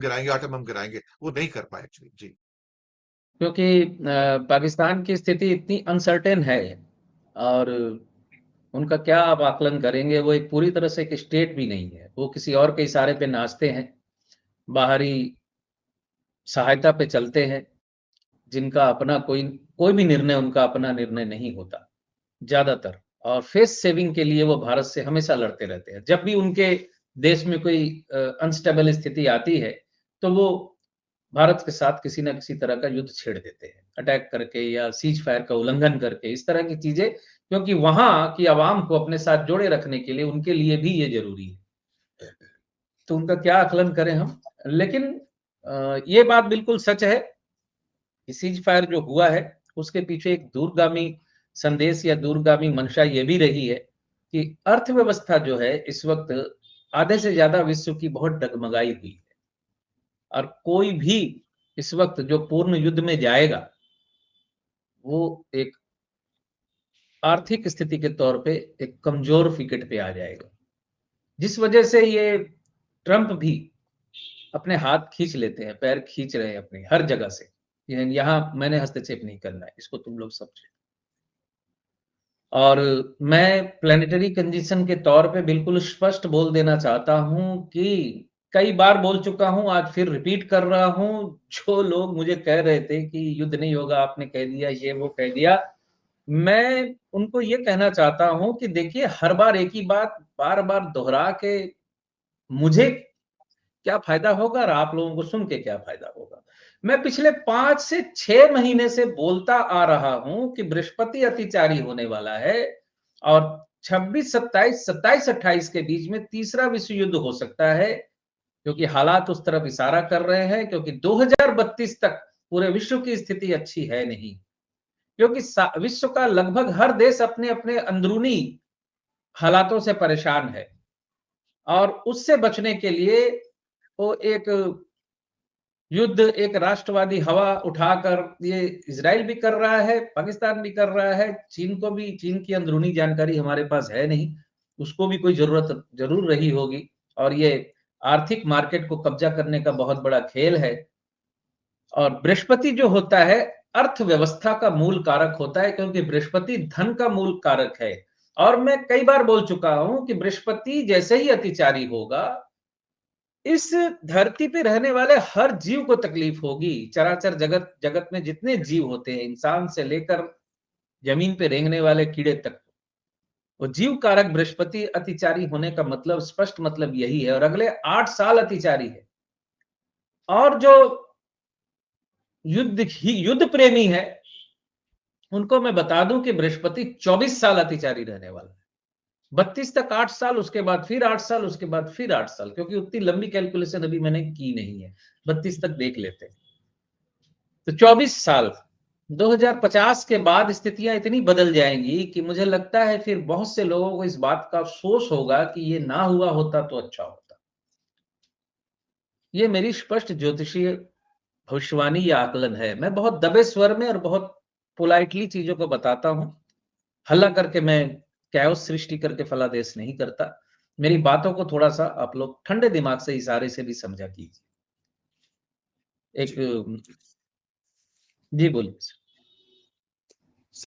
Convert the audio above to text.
गिराएंगे, atom बम गिराएंगे, वो नहीं कर पाए एक्चुअली। जी। क्योंकि पाकिस्तान की स्थिति इतनी अनसर्टेन है, और उनका क्या आप आकलन करेंगे, वो एक पूरी तरह से एक स्टेट भी नहीं है, वो किसी और के इशारे पे नाचते हैं, बाहरी सहायता पे चलते हैं, जिनका अपना कोई कोई भी निर्णय उनका अपना निर्णय नहीं होता ज़्यादातर। और फेस सेविंग के लिए वो भारत से हमेशा लड़ते रहते हैं। जब भी उनके देश में कोई अनस्टेबल स्थिति आती है, तो वो भारत के साथ किसी न किसी तरह का युद्ध छेड़ देते हैं, अटैक करके या सीज फायर का उल्लंघन करके, इस तरह की चीज़ें, क्योंकि वहाँ की आवाम को अपने साथ जोड़े रखने के लिए उनके लिए भी ये ज़रूरी है। तो उनका क्या आकलन करें हम? लेकिन ये बात बिल्कुल सच है कि सीज फायर जो हुआ है, उसके पीछे एक दूरगामी संदेश या दूरगामी मंशा ये भी रही है कि अर्थव्यवस्था जो है इस वक्त आधे से ज्यादा विश्व की बहुत डगमगाई हुई है, और कोई भी इस वक्त जो पूर्ण युद्ध में जाएगा, वो एक आर्थिक स्थिति के तौर पे एक कमजोर विकेट पे आ जाएगा, जिस वजह से ये ट्रंप भी अपने हाथ खींच लेते हैं, पैर खींच रहे हैं अपने हर जगह से। यहाँ मैंने हस्तक्षेप नहीं करना है, इसको तुम लोग समझे। और मैं प्लेनेटरी कंडीशन के तौर पे बिल्कुल स्पष्ट बोल देना चाहता हूं कि कई बार बोल चुका हूं, आज फिर रिपीट कर रहा हूं। जो लोग मुझे कह रहे थे कि युद्ध नहीं होगा, आपने कह दिया, ये वो कह दिया, मैं उनको ये कहना चाहता हूं कि देखिए, हर बार एक ही बात बार बार दोहरा के मुझे क्या फायदा होगा और आप लोगों को सुन के क्या फायदा होगा। मैं पिछले 5 से 6 महीने से बोलता आ रहा हूं कि बृहस्पति अतिचारी होने वाला है, और 26 27 27 28 के बीच में तीसरा विश्व युद्ध हो सकता है, क्योंकि हालात उस तरफ इशारा कर रहे हैं, क्योंकि 2032 तक पूरे विश्व की स्थिति अच्छी है नहीं, क्योंकि विश्व का लगभग हर देश अपने अपने अंदरूनी हालातों से परेशान है, और उससे बचने के लिए वो एक युद्ध, एक राष्ट्रवादी हवा उठाकर ये इजराइल भी कर रहा है, पाकिस्तान भी कर रहा है, चीन को भी, चीन की अंदरूनी जानकारी हमारे पास है नहीं, उसको भी कोई जरूरत जरूर रही होगी, और ये आर्थिक मार्केट को कब्जा करने का बहुत बड़ा खेल है। और बृहस्पति जो होता है अर्थव्यवस्था का मूल कारक होता है, क्योंकि बृहस्पति धन का मूल कारक है। और मैं कई बार बोल चुका हूं कि बृहस्पति जैसे ही अतिचारी होगा, इस धरती पे रहने वाले हर जीव को तकलीफ होगी। चराचर जगत जगत में जितने जीव होते हैं, इंसान से लेकर जमीन पे रेंगने वाले कीड़े तक, वो जीव कारक बृहस्पति अतिचारी होने का मतलब, स्पष्ट मतलब यही है। और अगले 8 साल अतिचारी है। और जो युद्ध प्रेमी है, उनको मैं बता दूं कि बृहस्पति 24 साल अतिचारी रहने वाला है। 32 तक 8 साल, उसके बाद फिर 8 साल, उसके बाद फिर 8 साल, क्योंकि उतनी लंबी कैलकुलेशन अभी मैंने की नहीं है। 32 तक देख लेते हैं, तो 24 साल। 2050 के बाद स्थितियां इतनी बदल जाएंगी कि मुझे लगता है फिर बहुत से लोगों को इस बात का अफसोस होगा कि ये ना हुआ होता तो अच्छा होता। ये मेरी स्पष्ट ज्योतिषीय भविष्यवाणी या आकलन है। मैं बहुत दबे स्वर में और बहुत पोलाइटली चीजों को बताता हूं, हल्ला करके मैं कैओस सृष्टि करके फलादेश नहीं करता। मेरी बातों को थोड़ा सा आप लोग ठंडे दिमाग से, इशारे से भी समझा कीजिए। एक जी। जी बोलिए।